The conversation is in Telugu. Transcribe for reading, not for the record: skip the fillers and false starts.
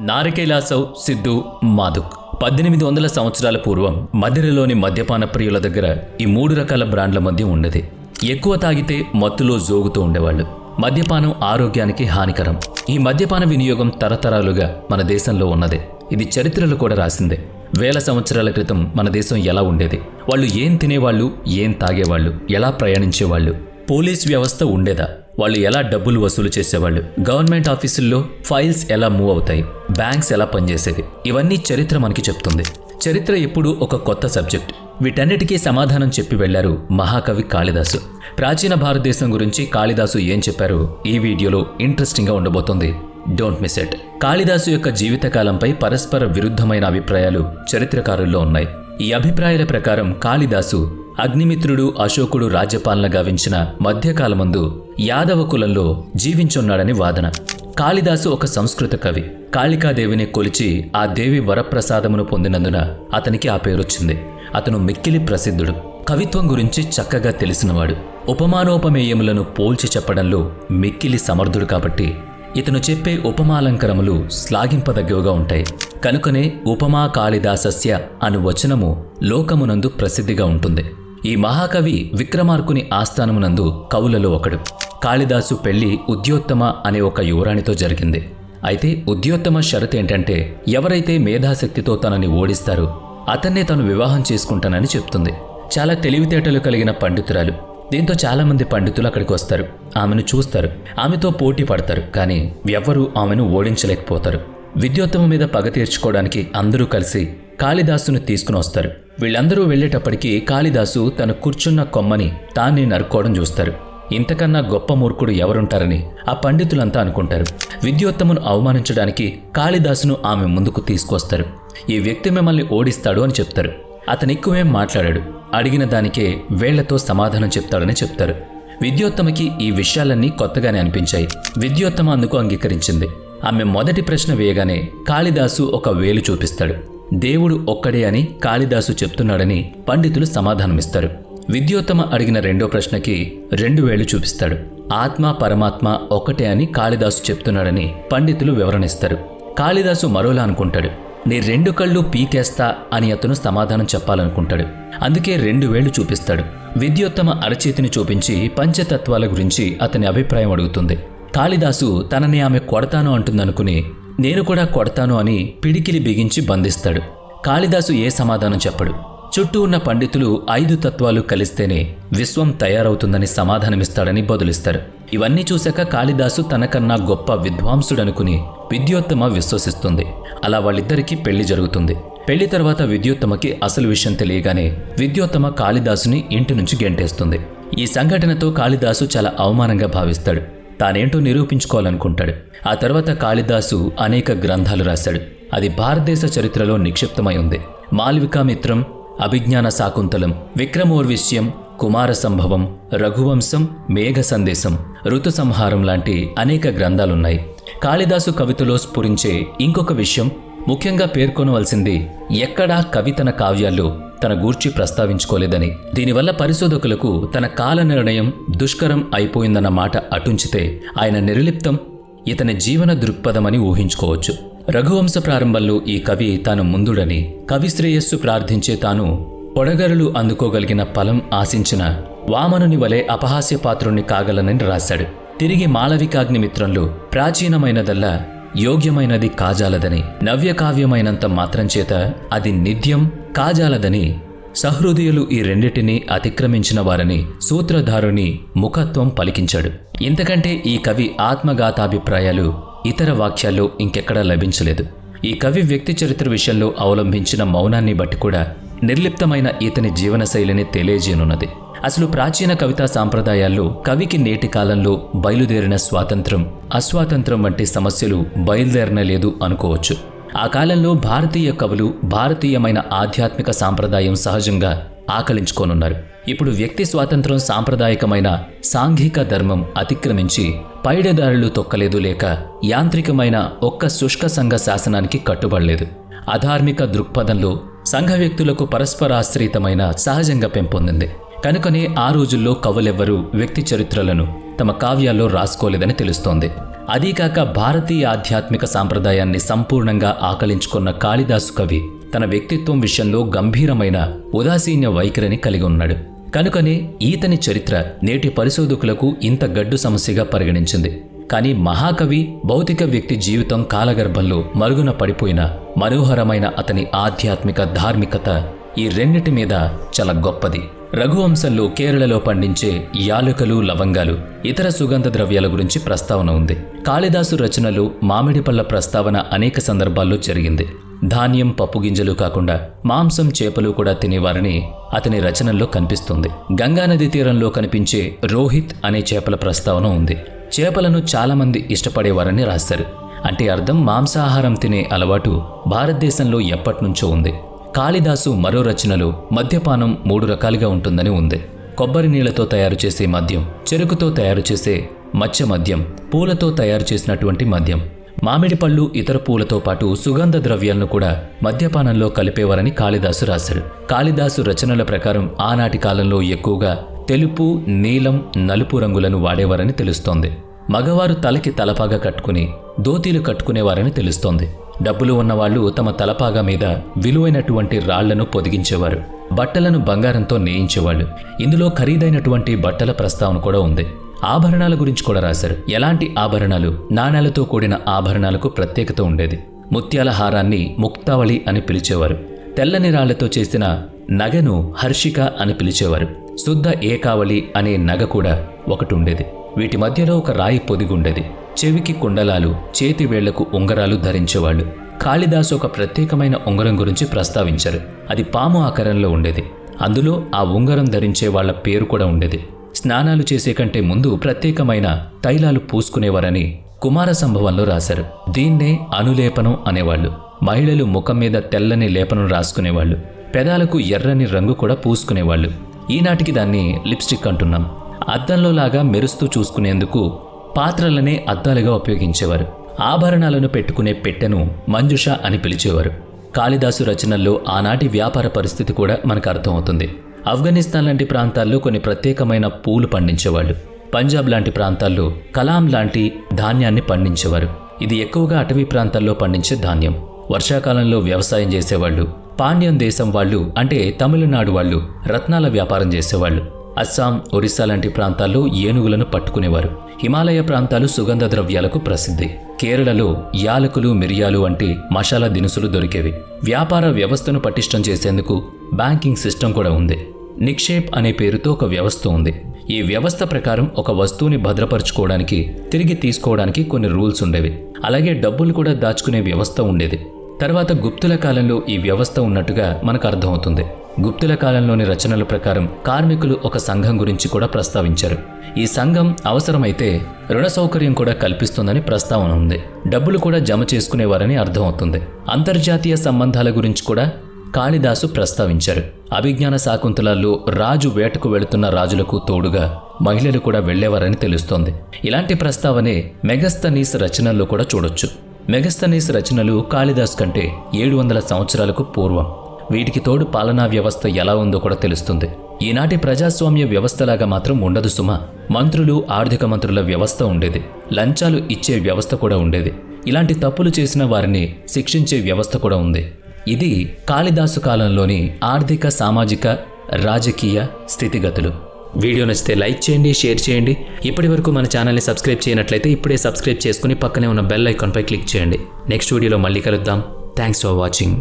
నారికేలాసవ్, సిద్ధు, మాధుక్ 1800 సంవత్సరాల పూర్వం మదిరలోని మద్యపాన ప్రియుల దగ్గర ఈ 3 రకాల బ్రాండ్ల మద్యం ఉండేది. ఎక్కువ తాగితే మత్తులో జోగుతూ ఉండేవాళ్ళు. మద్యపానం ఆరోగ్యానికి హానికరం. ఈ మద్యపాన వినియోగం తరతరాలుగా మన దేశంలో ఉన్నది. ఇది చరిత్రలో కూడా రాసిందే. వేల సంవత్సరాల క్రితం మన దేశం ఎలా ఉండేది, వాళ్ళు ఏం తినేవాళ్ళు, ఏం తాగేవాళ్ళు, ఎలా ప్రయాణించేవాళ్ళు, పోలీస్ వ్యవస్థ ఉండేదా, వాళ్ళు ఎలా డబ్బులు వసూలు చేసేవాళ్ళు, గవర్నమెంట్ ఆఫీసుల్లో ఫైల్స్ ఎలా మూవ్ అవుతాయి, బ్యాంక్స్ ఎలా పనిచేసేవి, ఇవన్నీ చరిత్ర మనకి చెప్తుంది. చరిత్ర ఎప్పుడూ ఒక కొత్త సబ్జెక్ట్. వీటన్నిటికీ సమాధానం చెప్పి వెళ్లారు మహాకవి కాళిదాసు. ప్రాచీన భారతదేశం గురించి కాళిదాసు ఏం చెప్పారో ఈ వీడియోలో ఇంట్రెస్టింగ్గా ఉండబోతుంది. Don't miss it. కాళిదాసు యొక్క జీవితకాలంపై పరస్పర విరుద్ధమైన అభిప్రాయాలు చరిత్రకారుల్లో ఉన్నాయి. ఈ అభిప్రాయాల ప్రకారం కాళిదాసు అగ్నిమిత్రుడు అశోకుడు రాజ్యపాలన గావించిన మధ్యకాలమందు యాదవ కులంలో జీవించున్నాడని వాదన. కాళిదాసు ఒక సంస్కృత కవి. కాళికాదేవిని కొలిచి ఆ దేవి వరప్రసాదమును పొందినందున అతనికి ఆ పేరొచ్చింది. అతను మిక్కిలి ప్రసిద్ధుడు. కవిత్వం గురించి చక్కగా తెలిసినవాడు. ఉపమానోపమేయములను పోల్చి చెప్పడంలో మిక్కిలి సమర్థుడు. కాబట్టి ఇతను చెప్పే ఉపమాలంకరములు శ్లాఘింపదగ్గవుగా ఉంటాయి. కనుకనే ఉపమా కాళిదాసస్య అను వచనము లోకమునందు ప్రసిద్ధిగా ఉంటుంది. ఈ మహాకవి విక్రమార్కుని ఆస్థానమునందు కవులలో ఒకడు. కాళిదాసు పెళ్లి ఉద్యోత్తమ అనే ఒక యువరాణితో జరిగింది. అయితే ఉద్యోత్తమ షరతు ఏంటంటే ఎవరైతే మేధాశక్తితో తనని ఓడిస్తారో అతన్నే తను వివాహం చేసుకుంటానని చెప్తుంది. చాలా తెలివితేటలు కలిగిన పండితురాలు. దీంతో చాలామంది పండితులు అక్కడికి వస్తారు, ఆమెను చూస్తారు, ఆమెతో పోటీ పడతారు. కానీ ఎవ్వరూ ఆమెను ఓడించలేకపోతారు. విద్యోత్తమ మీద పగ తీర్చుకోవడానికి అందరూ కలిసి కాళిదాసును తీసుకుని వస్తారు. వీళ్ళందరూ వెళ్లేటప్పటికీ కాళిదాసు తను కూర్చున్న కొమ్మని తానే నరుక్కోవడం చూస్తారు. ఇంతకన్నా గొప్ప మూర్ఖుడు ఎవరుంటారని ఆ పండితులంతా అనుకుంటారు. విద్యోత్తమును అవమానించడానికి కాళిదాసును ఆమె ముందుకు తీసుకొస్తారు. ఈ వ్యక్తి మిమ్మల్ని ఓడిస్తాడు అని చెప్తారు. అతను ఎక్కువేం మాట్లాడాడు, అడిగిన దానికే వేళ్లతో సమాధానం చెప్తాడని చెప్తారు. విద్యోత్తమకి ఈ విషయాలన్నీ కొత్తగానే అనిపించాయి. విద్యోత్తమ అందుకు అంగీకరించింది. ఆమె మొదటి ప్రశ్న వేయగానే కాళిదాసు ఒక వేలు చూపిస్తాడు. దేవుడు ఒక్కడే అని కాళిదాసు చెప్తున్నాడని పండితులు సమాధానమిస్తారు. విద్యోత్తమ అడిగిన రెండో ప్రశ్నకి 2 వేళ్లు చూపిస్తాడు. ఆత్మ పరమాత్మ ఒక్కటే అని కాళిదాసు చెప్తున్నాడని పండితులు వివరణిస్తారు. కాళిదాసు మరోలా అనుకుంటాడు. నీ 2 కళ్ళు పీకేస్తా అని అతను సమాధానం చెప్పాలనుకుంటాడు. అందుకే 2 వేళ్లు చూపిస్తాడు. విద్యోత్తమ అరచేతిని చూపించి పంచతత్వాల గురించి అతని అభిప్రాయం అడుగుతుంది. కాళిదాసు తనని ఆమె కొడతాను అంటుందనుకుని నేను కూడా కొడతాను అని పిడికిలి బిగించి బంధిస్తాడు. కాళిదాసు ఏ సమాధానం చెప్పడు. చుట్టూ ఉన్న పండితులు 5 తత్వాలు కలిస్తేనే విశ్వం తయారవుతుందని సమాధానమిస్తాడని బదులిస్తారు. ఇవన్నీ చూశాక కాళిదాసు తనకన్నా గొప్ప విద్వాంసుడనుకుని విద్యోత్తమ విశ్వసిస్తుంది. అలా వాళ్ళిద్దరికీ పెళ్లి జరుగుతుంది. పెళ్లి తర్వాత విద్యోత్తమకి అసలు విషయం తెలియగానే విద్యోత్తమ కాళిదాసుని ఇంటి నుంచి గెంటేస్తుంది. ఈ సంఘటనతో కాళిదాసు చాలా అవమానంగా భావిస్తాడు. తానేంటో నిరూపించుకోవాలనుకుంటాడు. ఆ తర్వాత కాళిదాసు అనేక గ్రంథాలు రాశాడు. అది భారతదేశ చరిత్రలో నిక్షిప్తమై ఉంది. మాళవికామిత్రం, అభిజ్ఞాన శాకుంతలం, విక్రమోర్విశ్యం, కుమార సంభవం, రఘువంశం, మేఘ సందేశం, ఋతు సంహారం లాంటి అనేక గ్రంథాలున్నాయి. కాళిదాసు కవితలో స్ఫురించే ఇంకొక విషయం, ముఖ్యంగా పేర్కొనవలసింది, ఎక్కడా కవి తన కావ్యాల్లో తన గూర్చి ప్రస్తావించుకోలేదని. దీనివల్ల పరిశోధకులకు తన కాల నిర్ణయం దుష్కరం అయిపోయిందన్న మాట అటుంచితే ఆయన నిర్లిప్తం ఇతని జీవన దృక్పథమని ఊహించుకోవచ్చు. రఘువంశ ప్రారంభంలో ఈ కవి తాను ముందుడని, కవి శ్రేయస్సు ప్రార్థించే తాను పొడగరులు అందుకోగలిగిన ఫలం ఆశించిన వామనుని వలె అపహాస్య పాత్రుణ్ణి కాగలనని రాశాడు. తిరిగి మాళవికాగ్నిమిత్రంలో ప్రాచీనమైనదల్లా యోగ్యమైనది కాజాలదని, నవ్యకావ్యమైనంత మాత్రం చేత అది నిత్యం కాజాలదని, సహృదయులు ఈ రెండిటినీ అతిక్రమించిన వారని సూత్రధారుని ముఖత్వం పలికించాడు. ఇంతకంటే ఈ కవి ఆత్మగాతాభిప్రాయాలు ఇతర వాక్యాల్లో ఇంకెక్కడా లభించలేదు. ఈ కవి వ్యక్తి చరిత్ర విషయంలో అవలంబించిన మౌనాన్ని బట్టి కూడా నిర్లిప్తమైన ఇతని జీవనశైలిని తెలియజేయనున్నది. అసలు ప్రాచీన కవితా సాంప్రదాయాల్లో కవికి నేటి కాలంలో బయలుదేరిన స్వాతంత్రం, అస్వాతంత్రం వంటి సమస్యలు బయలుదేరనలేదు అనుకోవచ్చు. ఆ కాలంలో భారతీయ కవులు భారతీయమైన ఆధ్యాత్మిక సాంప్రదాయం సహజంగా ఆకలించుకోనున్నారు. ఇప్పుడు వ్యక్తి స్వాతంత్రం సాంప్రదాయకమైన సాంఘిక ధర్మం అతిక్రమించి పైడదారులు తొక్కలేదు, లేక యాంత్రికమైన ఒక్క శుష్క సంఘ శాసనానికి కట్టుబడలేదు. అధార్మిక దృక్పథంలో సంఘ వ్యక్తులకు పరస్పరాశ్రితమైన సహజంగా పెంపొందింది. కనుకనే ఆ రోజుల్లో కవులెవ్వరూ వ్యక్తి చరిత్రలను తమ కావ్యాల్లో రాసుకోలేదని తెలుస్తోంది. అదీకాక భారతీయ ఆధ్యాత్మిక సాంప్రదాయాన్ని సంపూర్ణంగా ఆకలించుకున్న కాళిదాసు కవి తన వ్యక్తిత్వం విషయంలో గంభీరమైన ఉదాసీన్య వైఖరిని కలిగి ఉన్నాడు. కనుకనే ఈతని చరిత్ర నేటి పరిశోధకులకు ఇంత గడ్డు సమస్యగా పరిగణించింది. కానీ మహాకవి భౌతిక వ్యక్తి జీవితం కాలగర్భంలో మరుగున పడిపోయిన మనోహరమైన అతని ఆధ్యాత్మిక ధార్మికత ఈ రెండిటి మీద చాలా గొప్పది. రఘువంశంలో కేరళలో పండించే యాలకులు, లవంగాలు, ఇతర సుగంధ ద్రవ్యాల గురించి ప్రస్తావన ఉంది. కాళిదాసు రచనలు మామిడి పళ్ళ ప్రస్తావన అనేక సందర్భాల్లో జరిగింది. ధాన్యం, పప్పు గింజలు కాకుండా మాంసం, చేపలు కూడా తినేవారని అతని రచనల్లో కనిపిస్తుంది. గంగానది తీరంలో కనిపించే రోహిత్ అనే చేపల ప్రస్తావన ఉంది. చేపలను చాలామంది ఇష్టపడేవారని రాశారు. అంటే అర్థం మాంసాహారం తినే అలవాటు భారతదేశంలో ఎప్పటినుంచో ఉంది. కాళిదాసు మరో రచనలు మద్యపానం 3 రకాలుగా ఉంటుందని ఉంది. కొబ్బరి నీళ్లతో తయారు చేసే మద్యం, చెరుకుతో తయారు చేసే మత్స్య మద్యం, పూలతో తయారు చేసినటువంటి మద్యం, మామిడి పళ్ళు, ఇతర పూలతో పాటు సుగంధ ద్రవ్యాలను కూడా మద్యపానంలో కలిపేవారని కాళిదాసు రాశాడు. కాళిదాసు రచనల ప్రకారం ఆనాటి కాలంలో ఎక్కువగా తెలుపు, నీలం, నలుపు రంగులను వాడేవారని తెలుస్తోంది. మగవారు తలకి తలపాగా కట్టుకుని దోతీలు కట్టుకునేవారని తెలుస్తోంది. డబ్బులు ఉన్నవాళ్లు తమ తలపాగా మీద విలువైనటువంటి రాళ్లను పొదిగించేవారు. బట్టలను బంగారంతో నేయించేవాళ్లు. ఇందులో ఖరీదైనటువంటి బట్టల ప్రస్తావన కూడా ఉంది. ఆభరణాల గురించి కూడా రాశారు. ఎలాంటి ఆభరణాలు? నాణేలతో కూడిన ఆభరణాలకు ప్రత్యేకత ఉండేది. ముత్యాల హారాన్ని ముక్తావళి అని పిలిచేవారు. తెల్లని రాళ్లతో చేసిన నగను హర్షిక అని పిలిచేవారు. శుద్ధ ఏకావళి అనే నగ కూడా ఒకటి ఉండేది. వీటి మధ్యలో ఒక రాయి పొదిగుండేది. చెవికి కుండలాలు, చేతి వేళ్లకు ఉంగరాలు ధరించేవాళ్లు. కాళిదాసు ఒక ప్రత్యేకమైన ఉంగరం గురించి ప్రస్తావించారు. అది పాము ఆకారంలో ఉండేది. అందులో ఆ ఉంగరం ధరించే వాళ్ల పేరు కూడా ఉండేది. స్నానాలు చేసే కంటే ముందు ప్రత్యేకమైన తైలాలు పూసుకునేవారని కుమార సంభవంలో రాశారు. దీన్నే అనులేపనం అనేవాళ్లు. మహిళలు ముఖం మీద తెల్లని లేపనం రాసుకునేవాళ్లు. పెదాలకు ఎర్రని రంగు కూడా పూసుకునేవాళ్లు. ఈనాటికి దాన్ని లిప్స్టిక్ అంటున్నాం. అద్దంలో లాగా మెరుస్తూ చూసుకునేందుకు పాత్రలనే అద్దాలుగా ఉపయోగించేవారు. ఆభరణాలను పెట్టుకునే పెట్టెను మంజుష అని పిలిచేవారు. కాళిదాసు రచనల్లో ఆనాటి వ్యాపార పరిస్థితి కూడా మనకు అర్థమవుతుంది. ఆఫ్ఘనిస్తాన్ లాంటి ప్రాంతాల్లో కొన్ని ప్రత్యేకమైన పూలు పండించేవాళ్ళు. పంజాబ్ లాంటి ప్రాంతాల్లో కలాం లాంటి ధాన్యాన్ని పండించేవారు. ఇది ఎక్కువగా అటవీ ప్రాంతాల్లో పండించే ధాన్యం. వర్షాకాలంలో వ్యవసాయం చేసేవాళ్ళు. పాండ్యం దేశం వాళ్ళు అంటే తమిళనాడు వాళ్ళు రత్నాల వ్యాపారం చేసేవాళ్ళు. అస్సాం, ఒరిస్సా లాంటి ప్రాంతాల్లో ఏనుగులను పట్టుకునేవారు. హిమాలయ ప్రాంతాలు సుగంధ ద్రవ్యాలకు ప్రసిద్ధి. కేరళలో యాలకులు, మిరియాలు వంటి మసాలా దినుసులు దొరికేవి. వ్యాపార వ్యవస్థను పటిష్టం చేసేందుకు బ్యాంకింగ్ సిస్టమ్ కూడా ఉంది. నిక్షేప్ అనే పేరుతో ఒక వ్యవస్థ ఉంది. ఈ వ్యవస్థ ప్రకారం ఒక వస్తువుని భద్రపరుచుకోవడానికి, తిరిగి తీసుకోవడానికి కొన్ని రూల్స్ ఉండేవి. అలాగే డబ్బులు కూడా దాచుకునే వ్యవస్థ ఉండేది. తర్వాత గుప్తుల కాలంలో ఈ వ్యవస్థ ఉన్నట్టుగా మనకు అర్థమవుతుంది. గుప్తుల కాలంలోని రచనల ప్రకారం కార్మికులు ఒక సంఘం గురించి కూడా ప్రస్తావించారు. ఈ సంఘం అవసరమైతే రుణ సౌకర్యం కూడా కల్పిస్తుందని ప్రస్తావన ఉంది. డబ్బులు కూడా జమ చేసుకునేవారని అర్థమవుతుంది. అంతర్జాతీయ సంబంధాల గురించి కూడా కాళిదాసు ప్రస్తావించారు. అభిజ్ఞాన శాకుంతలాల్లో రాజు వేటకు వెళుతున్న రాజులకు తోడుగా మహిళలు కూడా వెళ్లేవారని తెలుస్తోంది. ఇలాంటి ప్రస్తావనే మెగస్తనీస్ రచనల్లో కూడా చూడొచ్చు. మెగస్తనీస్ రచనలు కాళిదాసు కంటే 700 సంవత్సరాలకు పూర్వం. వీటికి తోడు పాలనా వ్యవస్థ ఎలా ఉందో కూడా తెలుస్తుంది. ఈనాటి ప్రజాస్వామ్య వ్యవస్థలాగా మాత్రం ఉండదు సుమా. మంత్రులు, ఆర్థిక మంత్రుల వ్యవస్థ ఉండేది. లంచాలు ఇచ్చే వ్యవస్థ కూడా ఉండేది. ఇలాంటి తప్పులు చేసిన వారిని శిక్షించే వ్యవస్థ కూడా ఉంది. ఇది కాళిదాసు కాలంలోని ఆర్థిక, సామాజిక, రాజకీయ స్థితిగతులు. వీడియో నచ్చితే లైక్ చేయండి, షేర్ చేయండి. ఇప్పటి వరకు మన ఛానల్ని సబ్స్క్రైబ్ చేయనట్లయితే ఇప్పుడే సబ్స్క్రైబ్ చేసుకుని పక్కనే ఉన్న బెల్ ఐకాన్పై క్లిక్ చేయండి. నెక్స్ట్ వీడియోలో మళ్ళీ కలుద్దాం. Thanks for watching.